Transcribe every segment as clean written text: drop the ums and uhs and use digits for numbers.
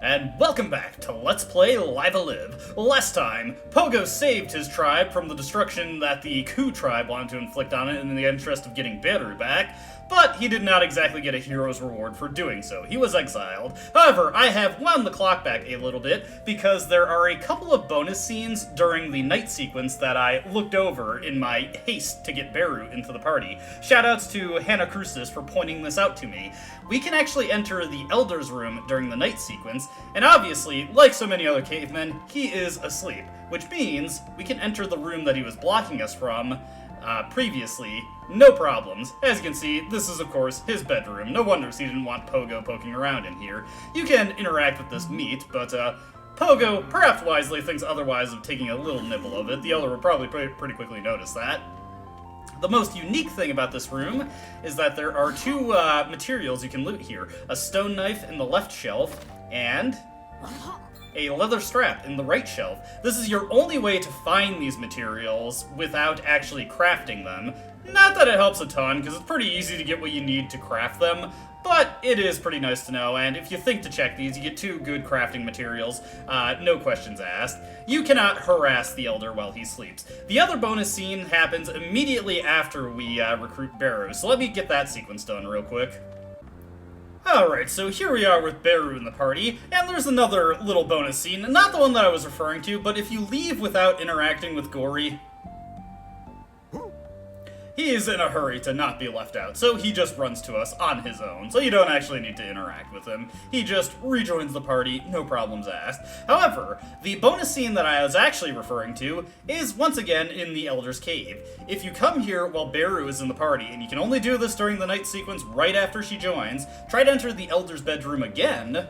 And welcome back to Let's Play Live a Live. Last time, Pogo saved his tribe from the destruction that the Kuu Tribe wanted to inflict on it in the interest of getting Beru back, but he did not exactly get a hero's reward for doing so. He was exiled. However, I have wound the clock back a little bit because there are a couple of bonus scenes during the night sequence that I looked over in my haste to get Beru into the party. Shoutouts to Hannah Crucis for pointing this out to me. We can actually enter the Elder's room during the night sequence, and obviously, like so many other cavemen, he is asleep, which means we can enter the room that he was blocking us from previously, no problems. As you can see, this is of course his bedroom. No wonders he didn't want Pogo poking around in here. You can interact with this meat, but Pogo, perhaps wisely, thinks otherwise of taking a little nibble of it. The Elder will probably pretty quickly notice that. The most unique thing about this room is that there are two materials you can loot here. A stone knife in the left shelf, and a leather strap in the right shelf. This is your only way to find these materials without actually crafting them. Not that it helps a ton, because it's pretty easy to get what you need to craft them, but it is pretty nice to know, and if you think to check these, you get two good crafting materials, no questions asked. You cannot harass the Elder while he sleeps. The other bonus scene happens immediately after we recruit Beru, so let me get that sequence done real quick. Alright, so here we are with Beru in the party, and there's another little bonus scene, not the one that I was referring to, but if you leave without interacting with Gory, he is in a hurry to not be left out, so he just runs to us on his own, so you don't actually need to interact with him. He just rejoins the party, no problems asked. However, the bonus scene that I was actually referring to is once again in the Elder's Cave. If you come here while Beru is in the party, and you can only do this during the night sequence right after she joins, try to enter the Elder's bedroom again,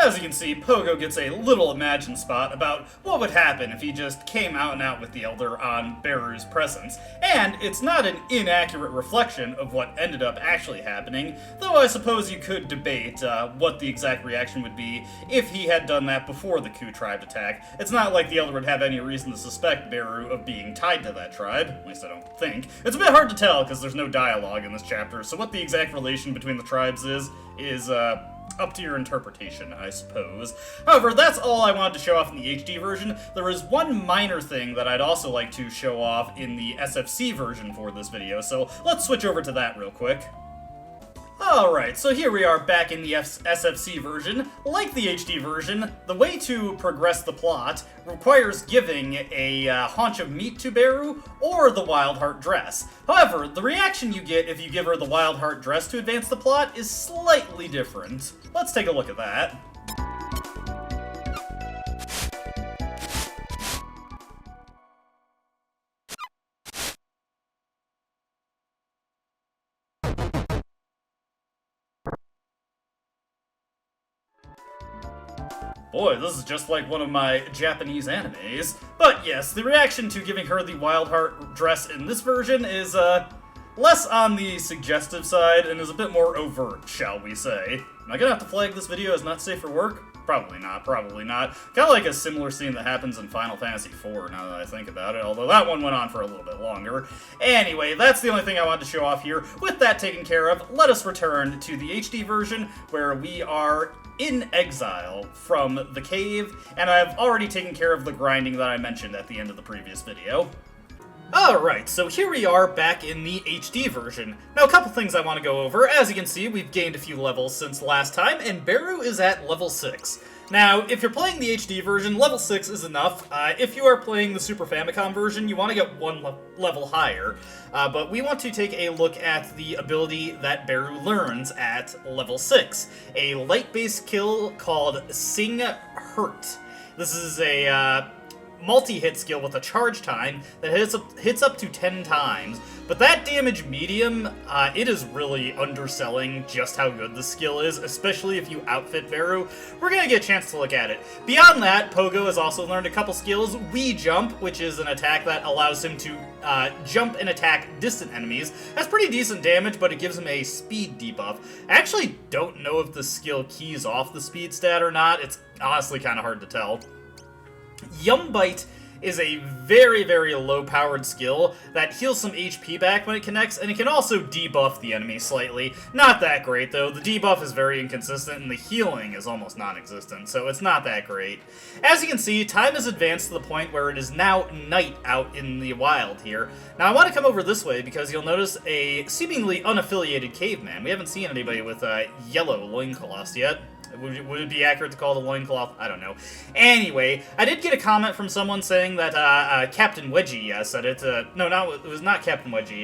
As you can see, Pogo gets a little imagined spot about what would happen if he just came out and out with the Elder on Beru's presence. And it's not an inaccurate reflection of what ended up actually happening, though I suppose you could debate what the exact reaction would be if he had done that before the Kuu Tribe attack. It's not like the Elder would have any reason to suspect Beru of being tied to that tribe, at least I don't think. It's a bit hard to tell because there's no dialogue in this chapter, so what the exact relation between the tribes is up to your interpretation, I suppose. However, that's all I wanted to show off in the HD version. There is one minor thing that I'd also like to show off in the SFC version for this video, so let's switch over to that real quick. Alright, so here we are back in the SFC version. Like the HD version, the way to progress the plot requires giving a haunch of meat to Beru or the Wild Heart dress. However, the reaction you get if you give her the Wild Heart dress to advance the plot is slightly different. Let's take a look at that. Boy, this is just like one of my Japanese animes. But yes, the reaction to giving her the Wild Heart dress in this version is, less on the suggestive side and is a bit more overt, shall we say. Am I gonna have to flag this video as not safe for work? Probably not, probably not. Kinda like a similar scene that happens in Final Fantasy IV, now that I think about it, although that one went on for a little bit longer. Anyway, that's the only thing I wanted to show off here. With that taken care of, let us return to the HD version, where we are in exile from the cave, and I've already taken care of the grinding that I mentioned at the end of the previous video. Alright, so here we are back in the HD version. Now, a couple things I want to go over. As you can see, we've gained a few levels since last time, and Beru is at level 6. Now, if you're playing the HD version, level 6 is enough. If you are playing the Super Famicom version, you want to get one level higher. But we want to take a look at the ability that Beru learns at level 6. A light-based skill called Sing Hurt. This is a multi-hit skill with a charge time that hits up to 10 times. But that damage medium, it is really underselling just how good the skill is, especially if you outfit Beru. We're gonna get a chance to look at it. Beyond that, Pogo has also learned a couple skills. Wii Jump, which is an attack that allows him to jump and attack distant enemies. That's pretty decent damage, but it gives him a speed debuff. I actually don't know if the skill keys off the speed stat or not. It's honestly kind of hard to tell. Yum Bite is a very, very low-powered skill that heals some HP back when it connects, and it can also debuff the enemy slightly. Not that great, though. The debuff is very inconsistent, and the healing is almost non-existent, so it's not that great. As you can see, time has advanced to the point where it is now night out in the wild here. Now, I want to come over this way because you'll notice a seemingly unaffiliated caveman. We haven't seen anybody with yellow loincloths yet. Would it be accurate to call the loincloth? I don't know. Anyway, I did get a comment from someone saying that Captain Wedgie said it. No, it was not Captain Wedgie.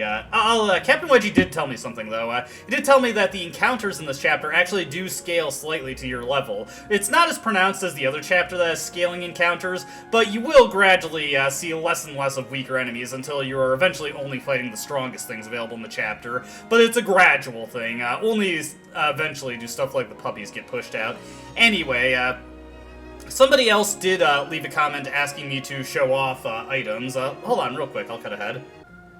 Captain Wedgie did tell me something, though. He did tell me that the encounters in this chapter actually do scale slightly to your level. It's not as pronounced as the other chapter that has scaling encounters, but you will gradually see less and less of weaker enemies until you are eventually only fighting the strongest things available in the chapter. But it's a gradual thing. Only eventually do stuff like the puppies get pushed out. Anyway, somebody else did leave a comment asking me to show off items. Hold on real quick, I'll cut ahead.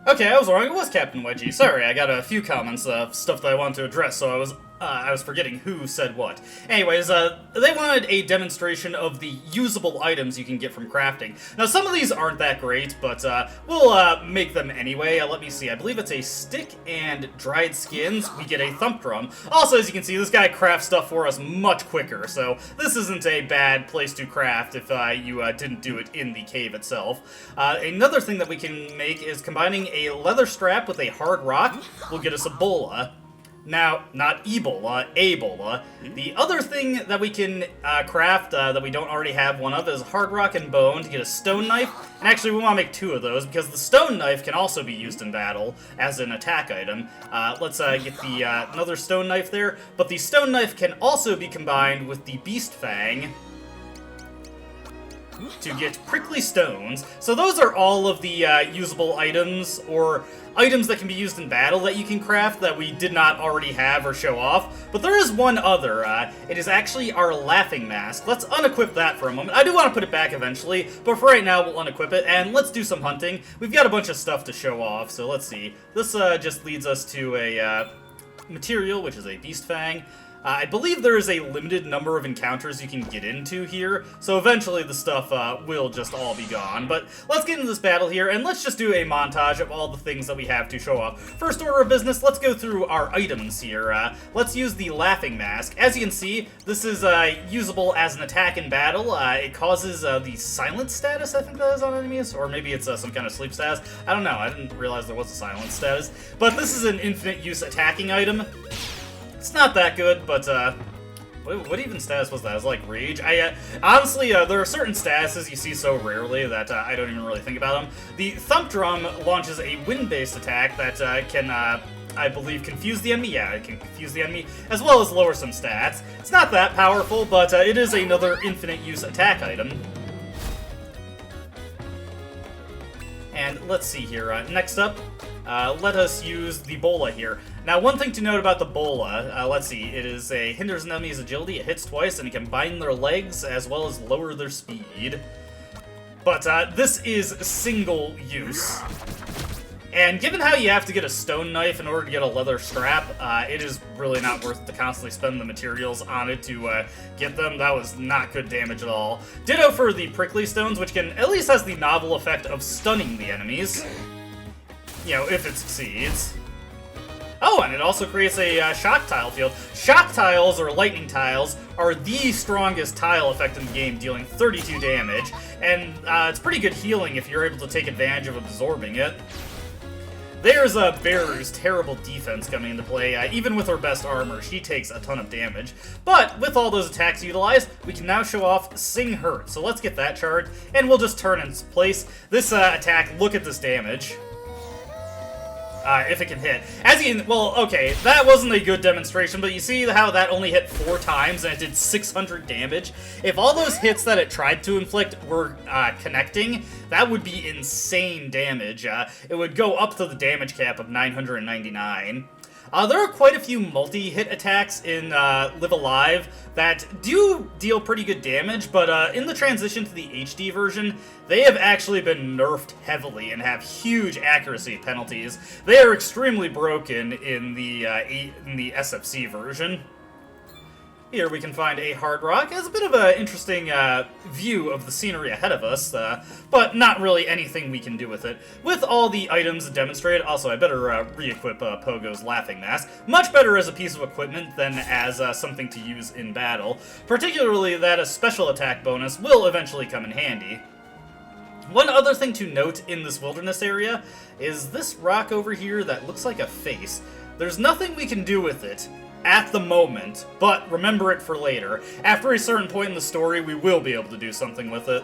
Okay, I was wrong, it was Captain Wedgie. Sorry, I got a few comments of stuff that I wanted to address, so I was forgetting who said what. Anyways, they wanted a demonstration of the usable items you can get from crafting. Now, some of these aren't that great, but we'll make them anyway. Let me see. I believe it's a stick and dried skins. We get a thump drum. Also, as you can see, this guy crafts stuff for us much quicker, so this isn't a bad place to craft if you didn't do it in the cave itself. Another thing that we can make is combining a leather strap with a hard rock will get us a bola. Now, not Ebola, Ebola. The other thing that we can craft that we don't already have one of is hard rock and bone to get a stone knife. And actually, we want to make two of those because the stone knife can also be used in battle as an attack item. Let's get the another stone knife there. But the stone knife can also be combined with the beast fang to get prickly stones. So those are all of the usable items, or items that can be used in battle that you can craft that we did not already have or show off. But there is one other. It is actually our laughing mask. Let's unequip that for a moment. I do want to put it back eventually, but for right now we'll unequip it, and let's do some hunting. We've got a bunch of stuff to show off, so let's see. This just leads us to a material, which is a beast fang. I believe there is a limited number of encounters you can get into here, so eventually the stuff will just all be gone. But let's get into this battle here, and let's just do a montage of all the things that we have to show off. First order of business, let's go through our items here. Let's use the laughing mask. As you can see, this is usable as an attack in battle. It causes the silence status, I think that is on enemies, or maybe it's some kind of sleep status. I don't know, I didn't realize there was a silence status. But this is an infinite use attacking item. It's not that good, but, what even status was that? It was like Rage? Honestly, there are certain statuses you see so rarely that I don't even really think about them. The Thump Drum launches a wind-based attack that can, I believe, confuse the enemy. Yeah, it can confuse the enemy, as well as lower some stats. It's not that powerful, but it is another infinite use attack item. And let's see here, next up, let us use the bola here. Now, one thing to note about the bola, let's see, it is a hinders an enemy's agility, it hits twice, and it can bind their legs as well as lower their speed. But this is single use. And given how you have to get a stone knife in order to get a leather strap, it is really not worth to constantly spend the materials on it to get them. That was not good damage at all. Ditto for the prickly stones, which can at least has the novel effect of stunning the enemies. You know, if it succeeds. Oh, and it also creates a shock tile field. Shock tiles, or lightning tiles, are the strongest tile effect in the game, dealing 32 damage. And it's pretty good healing if you're able to take advantage of absorbing it. There's Beru's terrible defense coming into play. Even with her best armor, she takes a ton of damage. But with all those attacks utilized, we can now show off Sing Hurt. So let's get that charged, and we'll just turn in place. This attack, look at this damage. If it can hit. Well, okay, that wasn't a good demonstration, but you see how that only hit 4 times and it did 600 damage? If all those hits that it tried to inflict were connecting, that would be insane damage. It would go up to the damage cap of 999. There are quite a few multi-hit attacks in Live Alive that do deal pretty good damage, but in the transition to the HD version, they have actually been nerfed heavily and have huge accuracy penalties. They are extremely broken in the SFC version. Here we can find a hard rock. It has a bit of an interesting view of the scenery ahead of us, but not really anything we can do with it. With all the items demonstrated, also I better re-equip Pogo's laughing mask. Much better as a piece of equipment than as something to use in battle, particularly that a special attack bonus will eventually come in handy. One other thing to note in this wilderness area is this rock over here that looks like a face. There's nothing we can do with it at the moment, but remember it for later. After a certain point in the story, we will be able to do something with it.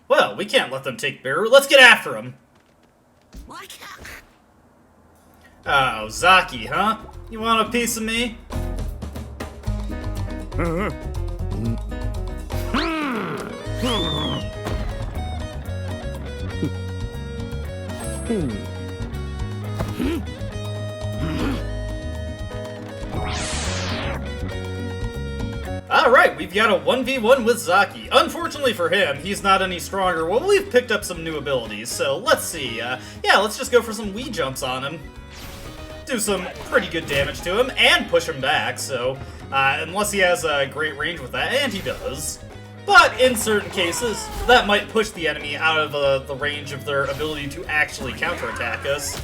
Well, we can't let them take Beru. Let's get after him. Oh, Zaki, huh? You want a piece of me? Alright, we've got a 1v1 with Zaki. Unfortunately for him, he's not any stronger. Well, we've picked up some new abilities, so let's see. Yeah, let's just go for some Wii jumps on him. Do some pretty good damage to him, and push him back, so... unless he has a great range with that, and he does. But in certain cases, that might push the enemy out of the range of their ability to actually counterattack us.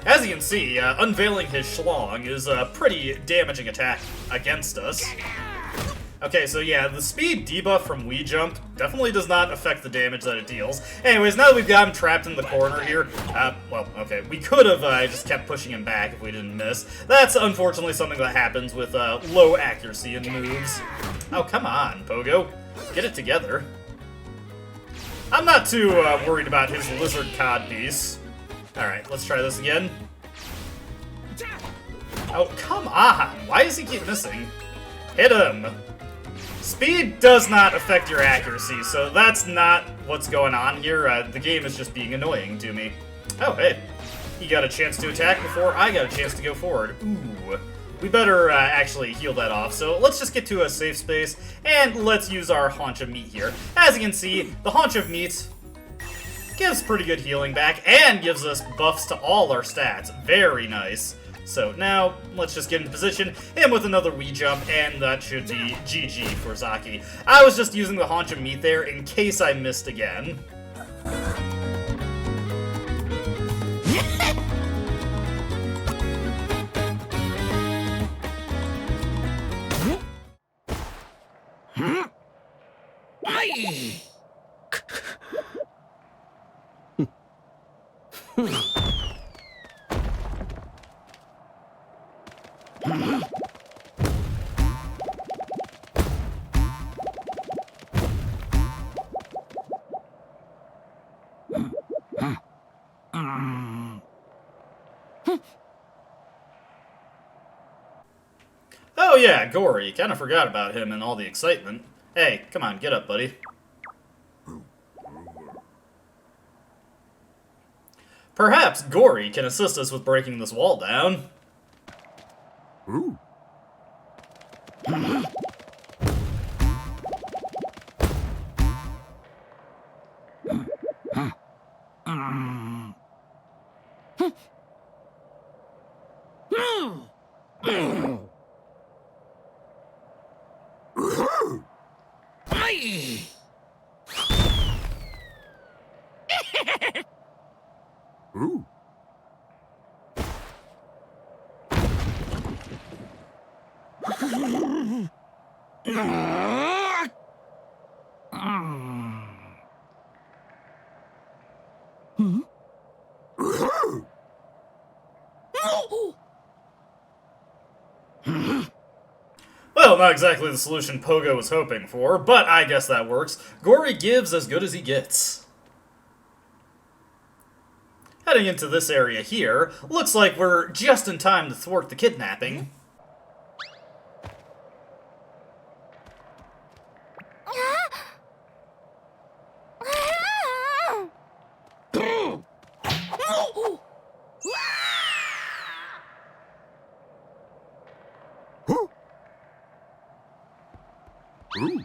As you can see, unveiling his schlong is a pretty damaging attack against us. Okay, so yeah, the speed debuff from Wii Jump definitely does not affect the damage that it deals. Anyways, now that we've got him trapped in the corner here, well, okay, we could have just kept pushing him back if we didn't miss. That's unfortunately something that happens with low accuracy in moves. Oh, come on, Pogo. Get it together. I'm not too worried about his lizard cod piece. Alright, let's try this again. Oh, come on! Why does he keep missing? Hit him! Speed does not affect your accuracy, so that's not what's going on here. The game is just being annoying to me. Oh, hey. He got a chance to attack before I got a chance to go forward. Ooh. We better actually heal that off, so let's just get to a safe space, and let's use our Haunch of Meat here. As you can see, the Haunch of Meat gives pretty good healing back, and gives us buffs to all our stats. Very nice. So now, let's just get in position, him with another Wii Jump, and that should be GG for Zaki. I was just using the Haunch of Meat there in case I missed again. Oh yeah, Gory. Kinda forgot about him and all the excitement. Hey, come on, get up, buddy. Perhaps Gory can assist us with breaking this wall down. Ooh. Ooh. Well, not exactly the solution Pogo was hoping for, but I guess that works. Gory gives as good as he gets. Heading into this area here, looks like we're just in time to thwart the kidnapping. Ooh.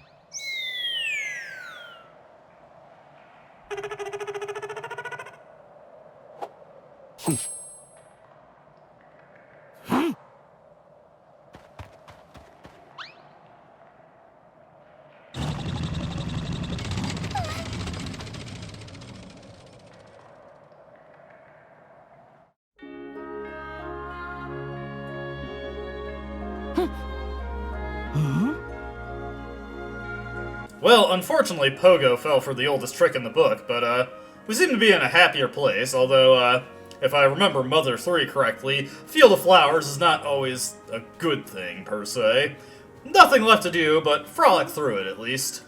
Well, unfortunately, Pogo fell for the oldest trick in the book, but, we seem to be in a happier place, although, if I remember Mother 3 correctly, Field of Flowers is not always a good thing, per se. Nothing left to do, but frolic through it, at least.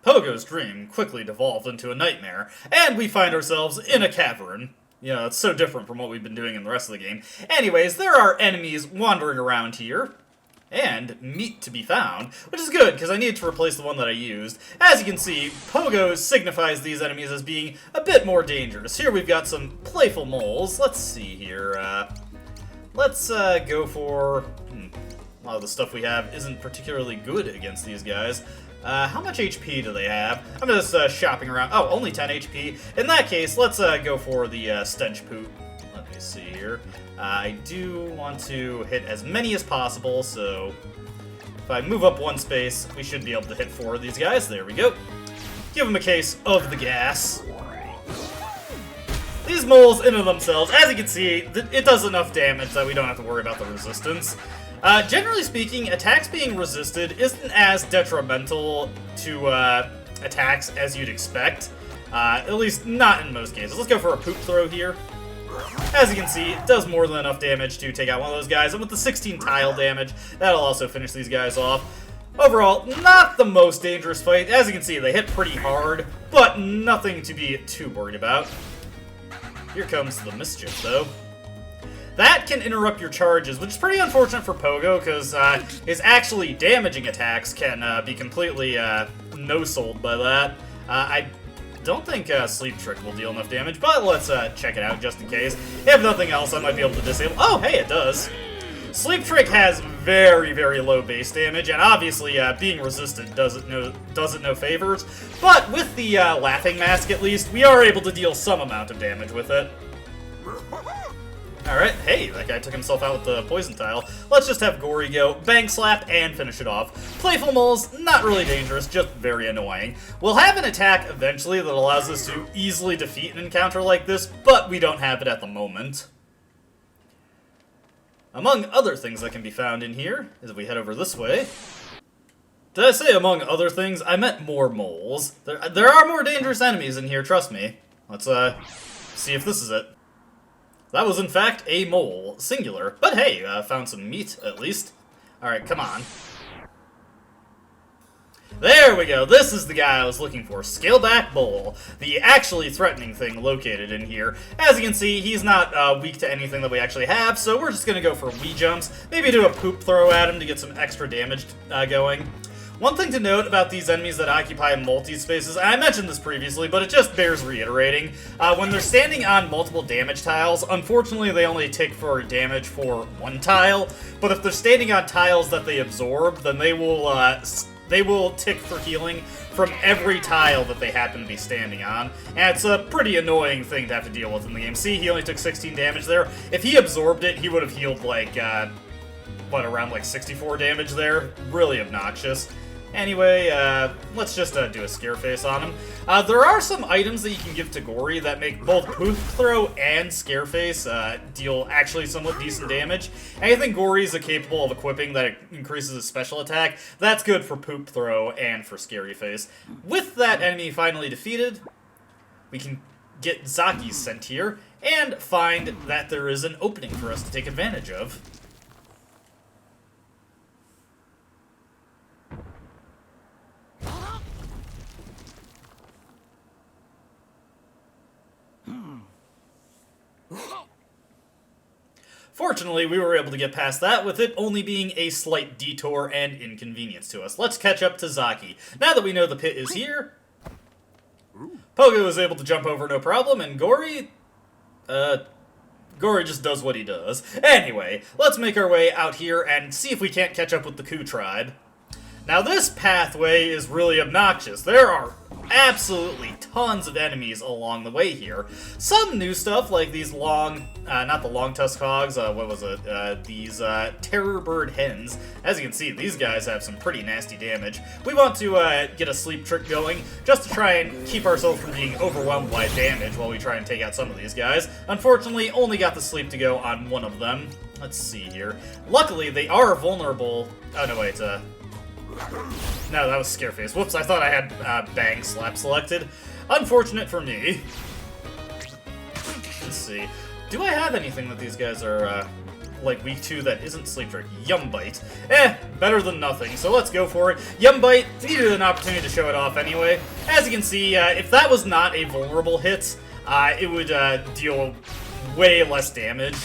Pogo's dream quickly devolved into a nightmare, and we find ourselves in a cavern. You know, it's so different from what we've been doing in the rest of the game. Anyways, there are enemies wandering around here, and meat to be found, which is good, because I needed to replace the one that I used. As you can see, Pogo signifies these enemies as being a bit more dangerous. Here we've got some playful moles. Let's see here. Let's go for... A lot of the stuff we have isn't particularly good against these guys. How much HP do they have? I'm just shopping around. Oh, only 10 HP. In that case, let's go for the stench poop. Let me see here. I do want to hit as many as possible, so if I move up one space, we should be able to hit 4 of these guys. There we go. Give them a case of the gas. These moles, in and of themselves, as you can see, it does enough damage that we don't have to worry about the resistance. Generally speaking, attacks being resisted isn't as detrimental to attacks as you'd expect. At least not in most cases. Let's go for a poop throw here. As you can see, it does more than enough damage to take out one of those guys, and with the 16 tile damage, that'll also finish these guys off. Overall, not the most dangerous fight. As you can see, they hit pretty hard, but nothing to be too worried about. Here comes the mischief, though. That can interrupt your charges, which is pretty unfortunate for Pogo, because his actually damaging attacks can be completely no-sold by that. I don't think Sleep Trick will deal enough damage, but let's check it out just in case. If nothing else, I might be able to disable... Oh, hey, it does! Sleep Trick has very, very low base damage, and obviously being resistant does it no favors. But with the Laughing Mask, at least, we are able to deal some amount of damage with it. Alright, hey, that guy took himself out with the poison tile. Let's just have Gory go, bang slap, and finish it off. Playful moles, not really dangerous, just very annoying. We'll have an attack eventually that allows us to easily defeat an encounter like this, but we don't have it at the moment. Among other things that can be found in here, as we head over this way... Did I say among other things? I meant more moles. There are more dangerous enemies in here, trust me. Let's see if this is it. That was, in fact, a mole. Singular. But hey, found some meat, at least. Alright, come on. There we go. This is the guy I was looking for. Scaleback Mole. The actually threatening thing located in here. As you can see, he's not weak to anything that we actually have, so we're just going to go for wee jumps. Maybe do a poop throw at him to get some extra damage going. One thing to note about these enemies that occupy multi-spaces, and I mentioned this previously, but it just bears reiterating, when they're standing on multiple damage tiles, unfortunately they only tick for damage for one tile, but if they're standing on tiles that they absorb, then they will tick for healing from every tile that they happen to be standing on, and it's a pretty annoying thing to have to deal with in the game. See, he only took 16 damage there. If he absorbed it, he would have healed like, around like 64 damage there. Really obnoxious. Anyway, let's just do a scare face on him. There are some items that you can give to Gory that make both Poop Throw and Scare Face deal actually somewhat decent damage. Anything Gory is capable of equipping that increases his special attack, that's good for Poop Throw and for Scary Face. With that enemy finally defeated, we can get Zaki sent here and find that there is an opening for us to take advantage of. Fortunately, we were able to get past that, with it only being a slight detour and inconvenience to us. Let's catch up to Zaki. Now that we know the pit is here, Pogo is able to jump over no problem, and Gory just does what he does. Anyway, let's make our way out here and see if we can't catch up with the Kuu Tribe. Now this pathway is really obnoxious. There are absolutely tons of enemies along the way here. Some new stuff, like these not the long tusk hogs, what was it? These terror bird hens. As you can see, these guys have some pretty nasty damage. We want to get a sleep trick going, just to try and keep ourselves from being overwhelmed by damage while we try and take out some of these guys. Unfortunately, only got the sleep to go on one of them. Let's see here. Luckily, they are vulnerable. Oh, no, wait, no, that was Scareface. Whoops, I thought I had Bang Slap selected. Unfortunate for me. Let's see. Do I have anything that these guys are, like, weak to that isn't Sleep Trick? Yum Bite. Better than nothing, so let's go for it. Yum Bite needed an opportunity to show it off anyway. As you can see, if that was not a vulnerable hit, it would deal way less damage.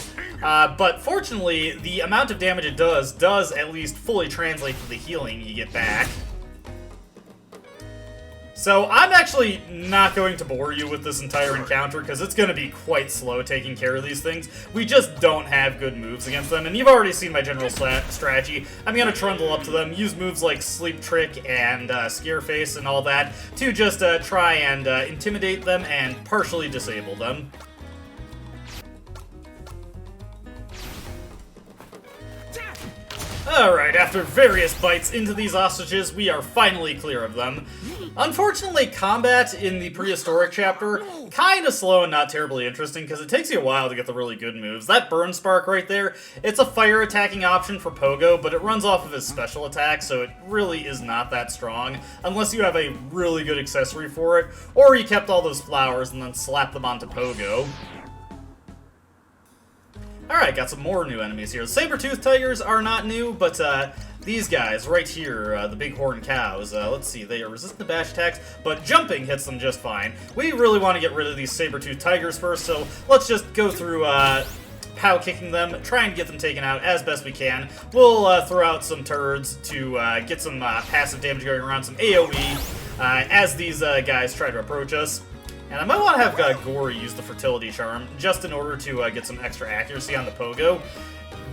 But fortunately, the amount of damage it does at least fully translate to the healing you get back. So I'm actually not going to bore you with this entire encounter, because it's going to be quite slow taking care of these things. We just don't have good moves against them, and you've already seen my general strategy. I'm going to trundle up to them, use moves like Sleep Trick and Scareface and all that, to just try and intimidate them and partially disable them. Alright, after various bites into these ostriches, we are finally clear of them. Unfortunately, combat in the prehistoric chapter, kinda slow and not terribly interesting, because it takes you a while to get the really good moves. That Burn Spark right there, it's a fire attacking option for Pogo, but it runs off of his special attack, so it really is not that strong, unless you have a really good accessory for it, or you kept all those flowers and then slapped them onto Pogo. Alright, got some more new enemies here. Sabertooth Tigers are not new, but these guys right here, the bighorn cows, let's see, they are resistant to bash attacks, but jumping hits them just fine. We really want to get rid of these Sabertooth Tigers first, so let's just go through pow kicking them, try and get them taken out as best we can. We'll throw out some turds to get some passive damage going around, some AoE, as these guys try to approach us. And I might want to have Gory use the Fertility Charm, just in order to get some extra accuracy on the Pogo.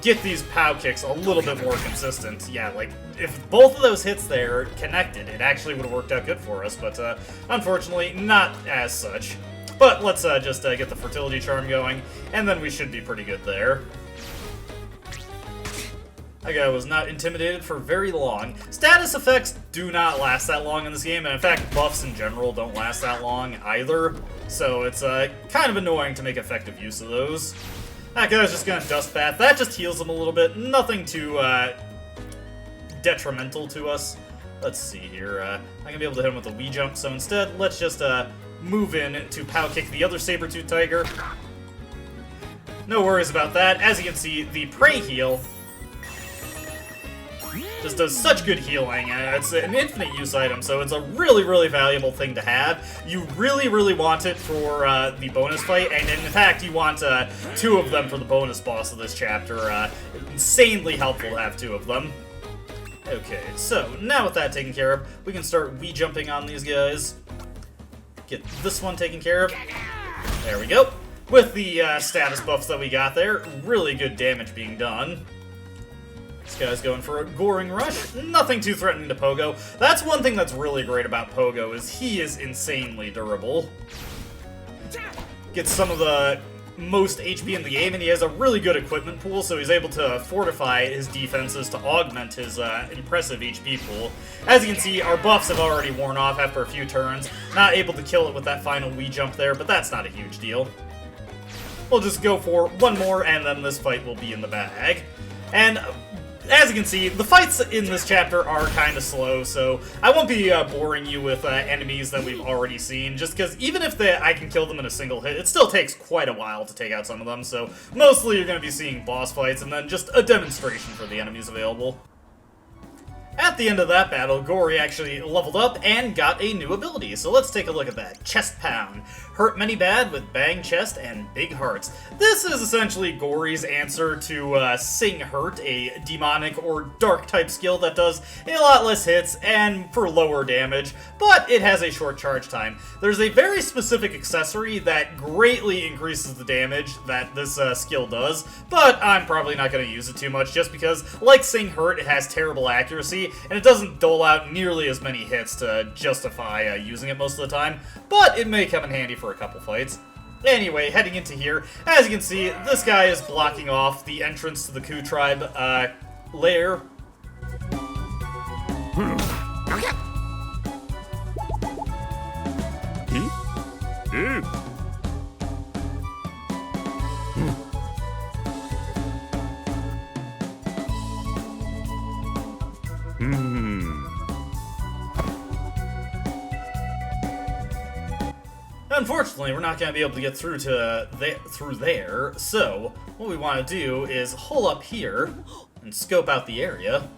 Get these POW kicks a little bit more consistent. Yeah, like, if both of those hits there connected, it actually would have worked out good for us, but unfortunately, not as such. But let's just get the Fertility Charm going, and then we should be pretty good there. That guy was not intimidated for very long. Status effects do not last that long in this game, and in fact, buffs in general don't last that long either. So it's kind of annoying to make effective use of those. That guy's just gonna Dust Bath. That just heals him a little bit. Nothing too detrimental to us. Let's see here. I'm gonna be able to hit him with a Wii Jump, so instead, let's just move in to POW kick the other Sabertooth Tiger. No worries about that. As you can see, the Prey Heal just does such good healing, and it's an infinite use item, so it's a really, really valuable thing to have. You really, really want it for the bonus fight, and in fact, you want 2 of them for the bonus boss of this chapter. Insanely helpful to have 2 of them. Okay, so now with that taken care of, we can start Wii jumping on these guys. Get this one taken care of. There we go. With the status buffs that we got there, really good damage being done. This guy's going for a Goring Rush. Nothing too threatening to Pogo. That's one thing that's really great about Pogo, is he is insanely durable. Gets some of the most HP in the game, and he has a really good equipment pool, so he's able to fortify his defenses to augment his impressive HP pool. As you can see, our buffs have already worn off after a few turns. Not able to kill it with that final Wii Jump there, but that's not a huge deal. We'll just go for one more, and then this fight will be in the bag. And as you can see, the fights in this chapter are kind of slow, so I won't be boring you with enemies that we've already seen, just because even if I can kill them in a single hit, it still takes quite a while to take out some of them, so mostly you're going to be seeing boss fights and then just a demonstration for the enemies available. At the end of that battle, Gory actually leveled up and got a new ability, so let's take a look at that. Chest Pound. Hurt many bad with bang chest and big hearts. This is essentially Gory's answer to Sing Hurt, a demonic or dark type skill that does a lot less hits and for lower damage, but it has a short charge time. There's a very specific accessory that greatly increases the damage that this skill does, but I'm probably not going to use it too much just because, like Sing Hurt, it has terrible accuracy, see, and it doesn't dole out nearly as many hits to justify using it most of the time, but it may come in handy for a couple fights. Anyway, heading into here, as you can see, this guy is blocking off the entrance to the Kuu Tribe lair. Unfortunately, we're not going to be able to get through there, so what we want to do is hole up here and scope out the area.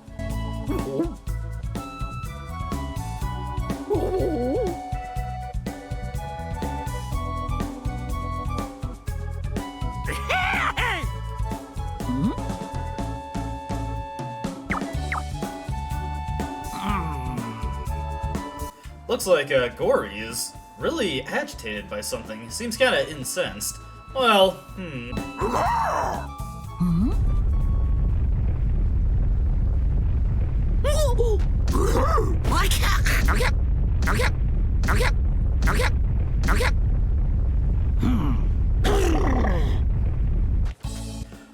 Looks like Gory is really agitated by something. He seems kind of incensed. Well,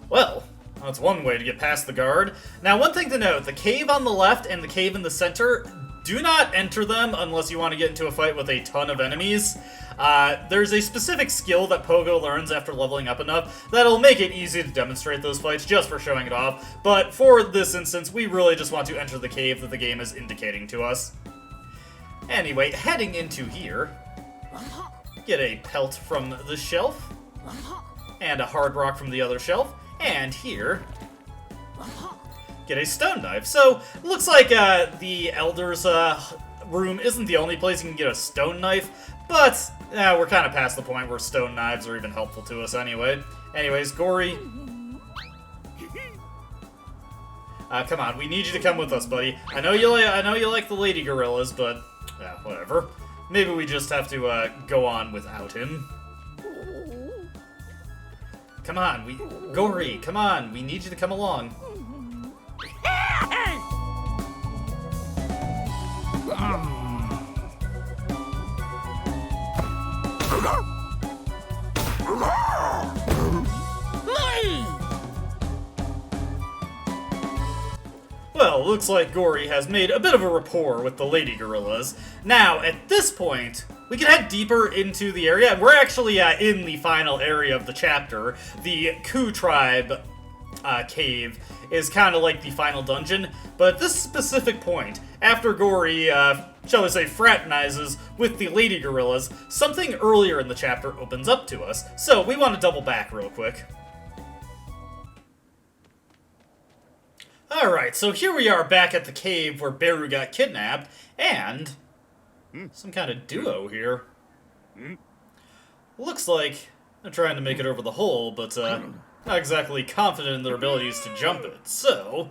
Well, that's one way to get past the guard. Now, one thing to note, the cave on the left and the cave in the center, do not enter them unless you want to get into a fight with a ton of enemies. There's a specific skill that Pogo learns after leveling up enough that'll make it easy to demonstrate those fights just for showing it off, but for this instance, we really just want to enter the cave that the game is indicating to us. Anyway, heading into here, get a pelt from the shelf, and a hard rock from the other shelf, and here, get a stone knife. So, looks like the Elder's room isn't the only place you can get a stone knife, but we're kind of past the point where stone knives are even helpful to us anyway. Anyways, Gory, come on, we need you to come with us, buddy. I know you like the lady gorillas, but whatever. Maybe we just have to go on without him. Come on, Gory, come on, we need you to come along. Well, looks like Gory has made a bit of a rapport with the lady gorillas. Now, at this point, we can head deeper into the area. We're actually in the final area of the chapter. The Kuu Tribe cave is kind of like the final dungeon, but at this specific point, after Gory, shall we say, fraternizes with the lady gorillas, something earlier in the chapter opens up to us, so we want to double back real quick. Alright, so here we are back at the cave where Beru got kidnapped, and some kind of duo here. Looks like they're trying to make it over the hole, but not exactly confident in their abilities to jump it, so...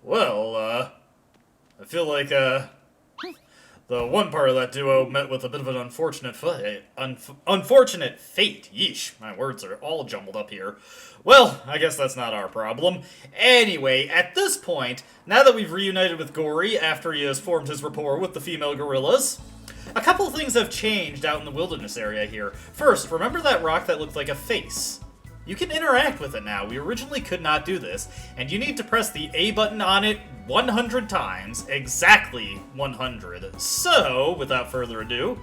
Well, I feel like, the one part of that duo met with a bit of an unfortunate fate. Unfortunate fate. Yeesh, my words are all jumbled up here. Well, I guess that's not our problem. Anyway, at this point, now that we've reunited with Gory after he has formed his rapport with the female gorillas, a couple of things have changed out in the wilderness area here. First, remember that rock that looked like a face? You can interact with it now. We originally could not do this, and you need to press the A button on it 100 times, exactly 100. So, without further ado,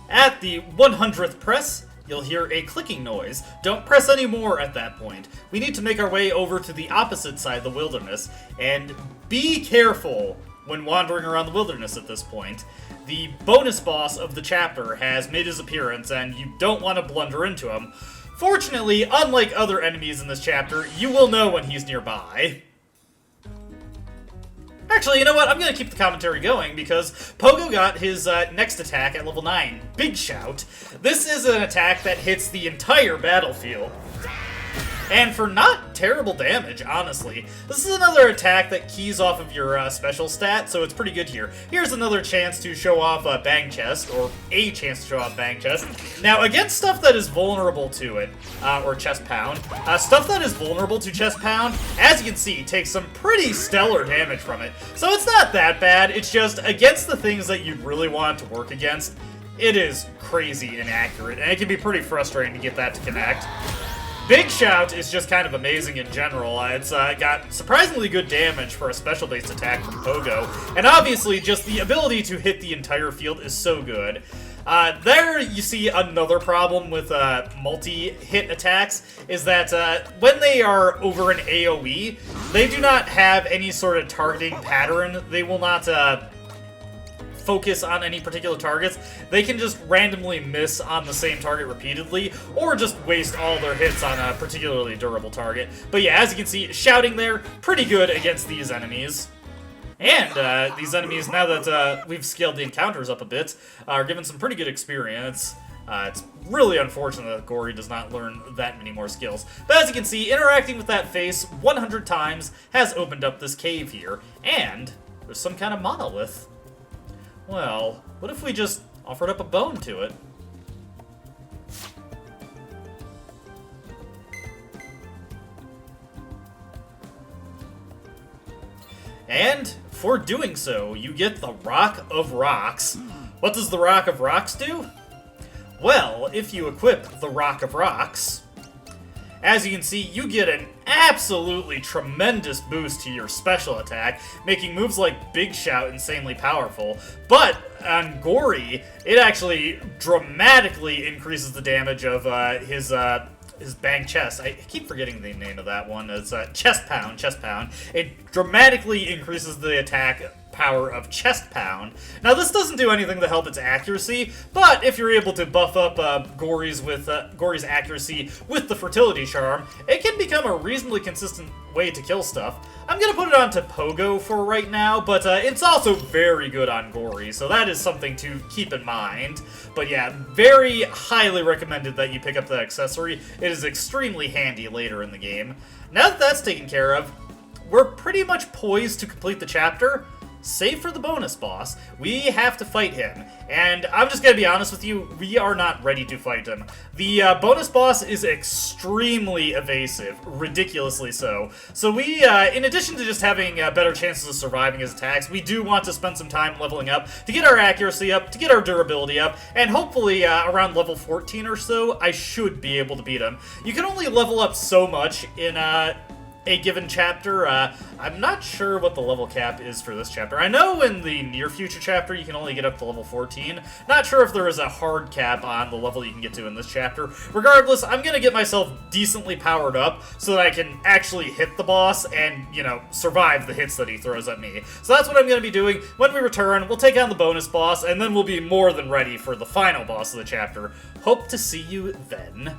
at the 100th press, you'll hear a clicking noise. Don't press any more at that point. We need to make our way over to the opposite side of the wilderness, and be careful when wandering around the wilderness at this point. The bonus boss of the chapter has made his appearance, and you don't want to blunder into him. Fortunately, unlike other enemies in this chapter, you will know when he's nearby. Actually, you know what? I'm going to keep the commentary going because Pogo got his next attack at level 9, Big Shout. This is an attack that hits the entire battlefield. And for not terrible damage, honestly. This is another attack that keys off of your special stat, so it's pretty good here. Here's another chance to show off Bang Chest, or a chance to show off Bang Chest. Now, against stuff that is vulnerable to it, or Chest Pound, stuff that is vulnerable to Chest Pound, as you can see, takes some pretty stellar damage from it. So it's not that bad, it's just against the things that you really want to work against, it is crazy inaccurate, and it can be pretty frustrating to get that to connect. Big Shout is just kind of amazing in general. It's got surprisingly good damage for a special-based attack from Pogo, and obviously just the ability to hit the entire field is so good. There you see another problem with multi-hit attacks, is that when they are over an AoE, they do not have any sort of targeting pattern. They will not focus on any particular targets. They can just randomly miss on the same target repeatedly, or just waste all their hits on a particularly durable target. But yeah, as you can see, shouting there, pretty good against these enemies. And these enemies, now that we've scaled the encounters up a bit, are given some pretty good experience. It's really unfortunate that Gory does not learn that many more skills. But as you can see, interacting with that face 100 times has opened up this cave here, and there's some kind of monolith. Well, what if we just offered up a bone to it? And for doing so, you get the Rock of Rocks. What does the Rock of Rocks do? Well, if you equip the Rock of Rocks, as you can see, you get an absolutely tremendous boost to your special attack, making moves like Big Shout insanely powerful. But on Gory, it actually dramatically increases the damage of his Bang Chest. I keep forgetting the name of that one. It's Chest Pound. It dramatically increases the attack power of Chest Pound. Now, this doesn't do anything to help its accuracy, but if you're able to buff up Gory's accuracy with the Fertility Charm, it can become a reasonably consistent way to kill stuff. I'm gonna put it on to Pogo for right now, but it's also very good on Gory, so that is something to keep in mind. But yeah, very highly recommended that you pick up that accessory. It is extremely handy later in the game. Now that that's taken care of, we're pretty much poised to complete the chapter. Save for the bonus boss, we have to fight him. And I'm just gonna be honest with you, we are not ready to fight him. The bonus boss is extremely evasive, ridiculously so. So we, in addition to just having better chances of surviving his attacks, we do want to spend some time leveling up to get our accuracy up, to get our durability up, and hopefully around level 14 or so, I should be able to beat him. You can only level up so much in a given chapter. I'm not sure what the level cap is for this chapter. I know in the near future chapter you can only get up to level 14. Not sure if there is a hard cap on the level you can get to in this chapter. Regardless, I'm gonna get myself decently powered up so that I can actually hit the boss and, you know, survive the hits that he throws at me. So that's what I'm gonna be doing. When we return, we'll take on the bonus boss, and then we'll be more than ready for the final boss of the chapter. Hope to see you then.